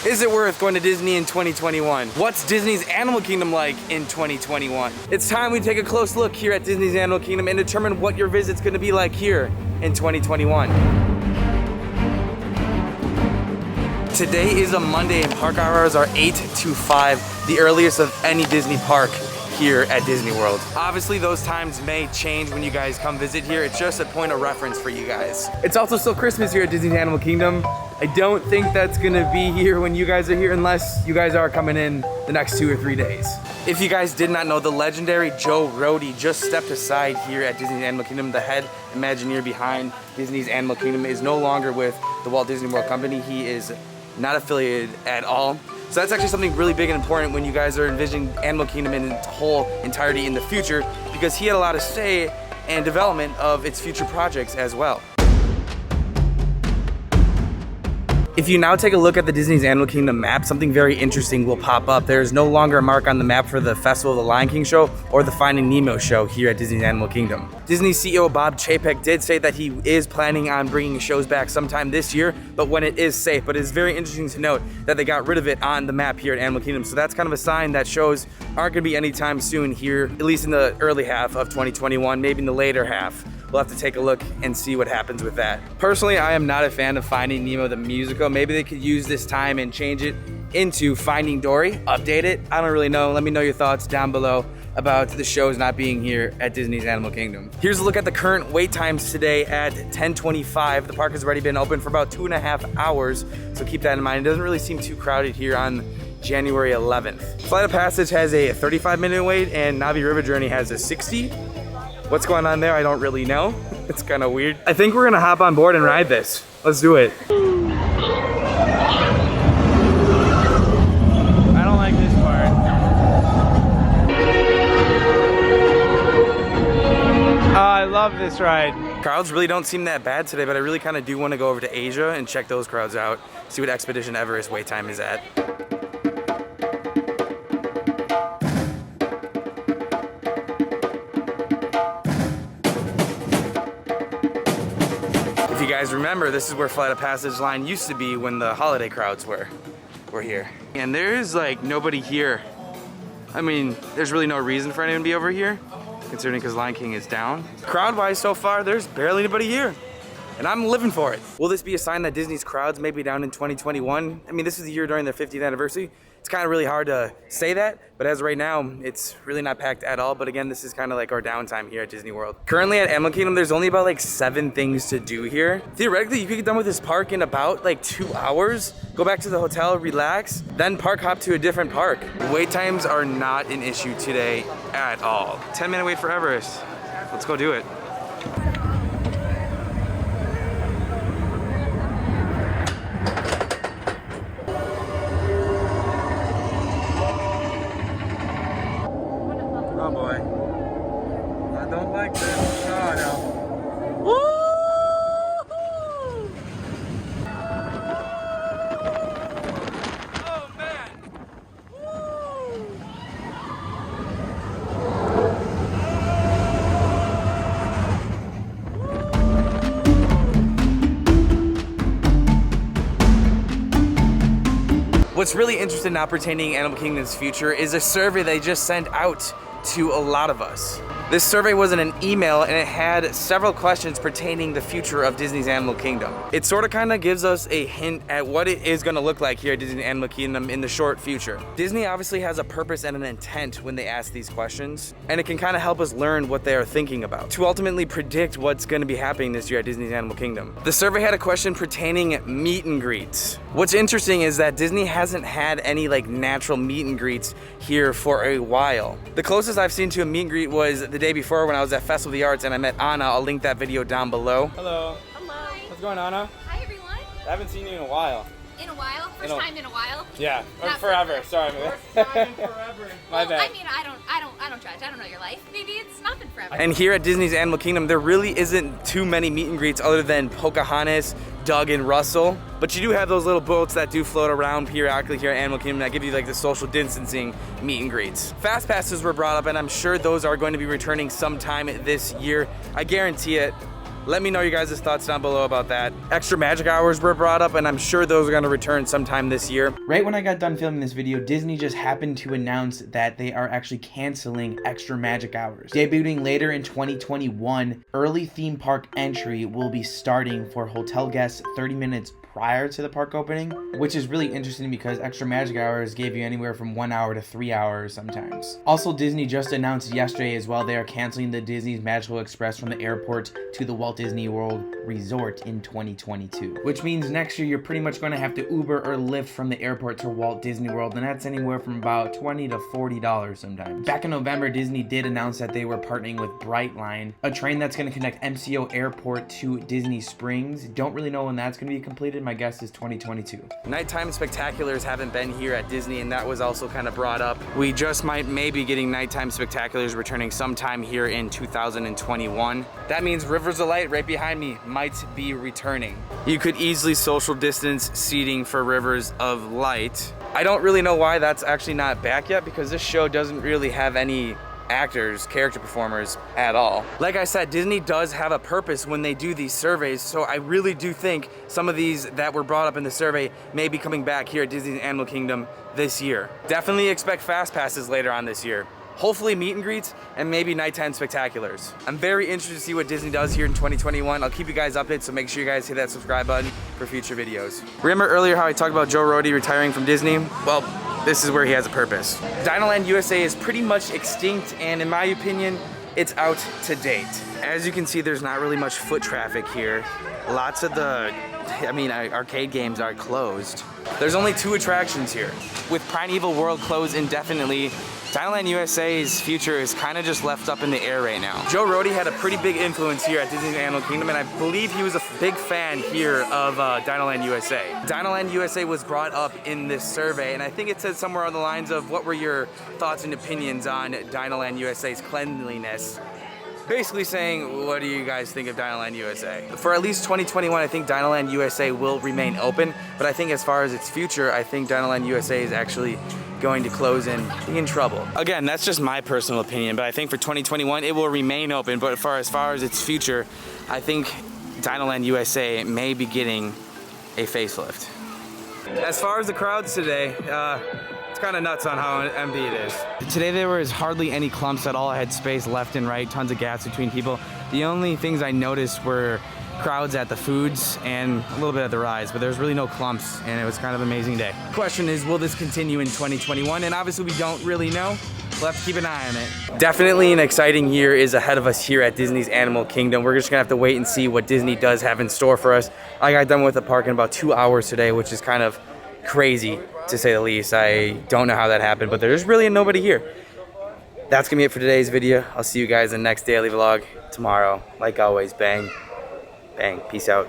Is it worth going to Disney in 2021? What's Disney's Animal Kingdom like in 2021? It's time we take a close look here at Disney's Animal Kingdom and determine what your visit's gonna be like here in 2021. Today is a Monday and park hours are 8 to 5, the earliest of any Disney park here at Disney World. Obviously those times may change when you guys come visit here. It's just a point of reference for you guys. It's also still Christmas here at Disney's Animal Kingdom. I don't think that's gonna be here when you guys are here unless you guys are coming in the next 2 or 3 days. If you guys did not know, the legendary Joe Rohde just stepped aside here at Disney's Animal Kingdom. The head Imagineer behind Disney's Animal Kingdom is no longer with the Walt Disney World Company. He is not affiliated at all. So that's actually something really big and important when you guys are envisioning Animal Kingdom in its whole entirety in the future, because he had a lot of say and development of its future projects as well. If you now take a look at the Disney's Animal Kingdom map, something very interesting will pop up. There is no longer a mark on the map for the Festival of the Lion King show or the Finding Nemo show here at Disney's Animal Kingdom. Disney CEO Bob Chapek did say that he is planning on bringing shows back sometime this year, but when it is safe. But it's very interesting to note that they got rid of it on the map here at Animal Kingdom. So that's kind of a sign that shows aren't gonna be anytime soon here, at least in the early half of 2021, maybe in the later half. We'll have to take a look and see what happens with that. Personally, I am not a fan of Finding Nemo the musical. Maybe they could use this time and change it into Finding Dory, update it. I don't really know. Let me know your thoughts down below about the shows not being here at Disney's Animal Kingdom. Here's a look at the current wait times today at 10:25. The park has already been open for about 2.5 hours, so keep that in mind. It doesn't really seem too crowded here on January 11th. Flight of Passage has a 35-minute wait and Navi River Journey has a 60. What's going on there? I don't really know. It's kind of weird. I think we're gonna hop on board and ride this. Let's do it. I don't like this part. Oh, I love this ride. Crowds really don't seem that bad today, but I really kind of do want to go over to Asia and check those crowds out, see what Expedition Everest wait time is at. If you guys remember, this is where Flight of Passage line used to be when the holiday crowds were here. And there's like nobody here. I mean, there's really no reason for anyone to be over here, considering because Lion King is down. Crowd-wise so far, there's barely anybody here. And I'm living for it. Will this be a sign that Disney's crowds may be down in 2021? I mean, this is the year during their 50th anniversary. It's kind of really hard to say that, but as of right now, it's really not packed at all. But again, this is kind of like our downtime here at Disney World. Currently at Animal Kingdom, there's only about like 7 things to do here. Theoretically, you could get done with this park in about like 2 hours, go back to the hotel, relax, then park hop to a different park. Wait times are not an issue today at all. 10-minute wait for Everest. Let's go do it. Oh boy. I don't like this. Oh no. Woo! Oh man. Woo! What's really interesting now pertaining to Animal Kingdom's future is a survey they just sent out to a lot of us. This survey was in an email and it had several questions pertaining the future of Disney's Animal Kingdom. It sort of kind of gives us a hint at what it is going to look like here at Disney's Animal Kingdom in the short future. Disney obviously has a purpose and an intent when they ask these questions, and it can kind of help us learn what they are thinking about to ultimately predict what's going to be happening this year at Disney's Animal Kingdom. The survey had a question pertaining meet and greets. What's interesting is that Disney hasn't had any like natural meet and greets here for a while. The closest I've seen to a meet and greet was the day before when I was at Festival of the Arts and I met Anna. I'll link that video down below. Hello. Hello. What's going on, Anna? Hi, everyone. I haven't seen you in a while. In a while? First time in a while? Yeah, or Not forever. Sorry, man. First time in forever. My Well, bad. I mean, I don't judge. I don't know your life. Maybe it's not been forever. And here at Disney's Animal Kingdom, there really isn't too many meet and greets other than Pocahontas, Doug, and Russell. But you do have those little boats that do float around periodically here at Animal Kingdom that give you like the social distancing meet and greets. Fast passes were brought up, and I'm sure those are going to be returning sometime this year. I guarantee it. Let me know your guys' thoughts down below about that. Extra magic hours were brought up, and I'm sure those are gonna return sometime this year. Right when I got done filming this video, Disney just happened to announce that they are actually canceling extra magic hours. Debuting later in 2021, early theme park entry will be starting for hotel guests 30 minutes prior to the park opening, which is really interesting because extra magic hours gave you anywhere from 1 hour to 3 hours sometimes. Also, Disney just announced yesterday as well they are canceling the Disney's Magical Express from the airport to the Walt Disney World Resort in 2022, which means next year you're pretty much going to have to Uber or Lyft from the airport to Walt Disney World, and that's anywhere from about $20 to $40 sometimes. Back in November, Disney did announce that they were partnering with Brightline, a train that's going to connect MCO Airport to Disney Springs. Don't really know when that's going to be completed. My guess is 2022. Nighttime spectaculars haven't been here at Disney, and that was also kind of brought up. We just might maybe getting nighttime spectaculars returning sometime here in 2021. That means Rivers of Light right behind me might be returning. You could easily social distance seating for Rivers of Light. I don't really know why that's actually not back yet, because this show doesn't really have any actors, character performers at all. Like I said, Disney does have a purpose when they do these surveys, so I really do think some of these that were brought up in the survey may be coming back here at Disney's Animal Kingdom this year. Definitely expect fast passes later on this year. Hopefully meet and greets and maybe nighttime spectaculars. I'm very interested to see what Disney does here in 2021. I'll keep you guys updated, so make sure you guys hit that subscribe button for future videos. Remember earlier how I talked about Joe Rohde retiring from Disney? Well, this is where he has a purpose. Dinoland USA is pretty much extinct, and in my opinion, it's out to date. As you can see, there's not really much foot traffic here. Lots of the, arcade games are closed. There's only 2 attractions here. With Primeval World closed indefinitely, Dinoland USA's future is kind of just left up in the air right now. Joe Rohde had a pretty big influence here at Disney's Animal Kingdom, and I believe he was a big fan here of Dinoland USA. Dinoland USA was brought up in this survey, and I think it said somewhere on the lines of, what were your thoughts and opinions on Dinoland USA's cleanliness? Basically saying, what do you guys think of Dinoland USA? For at least 2021, I think Dinoland USA will remain open, but I think as far as its future, I think Dinoland USA is actually going to close and be in trouble. Again, that's just my personal opinion, but I think for 2021, it will remain open, but as far as its future, I think Dinoland USA may be getting a facelift. As far as the crowds today, it's kind of nuts on how empty it is. Today there was hardly any clumps at all. I had space left and right, tons of gaps between people. The only things I noticed were crowds at the foods and a little bit at the rides, but there's really no clumps, and it was kind of an amazing day. Question is, will this continue in 2021? And obviously we don't really know. We'll have to keep an eye on it. Definitely an exciting year is ahead of us here at Disney's Animal Kingdom. We're just gonna have to wait and see what Disney does have in store for us. I got done with the park in about 2 hours today, which is kind of crazy to say the least. I don't know how that happened, but there's really nobody here. That's gonna be it for today's video. I'll see you guys in the next daily vlog tomorrow. Like always, bang, bang, peace out.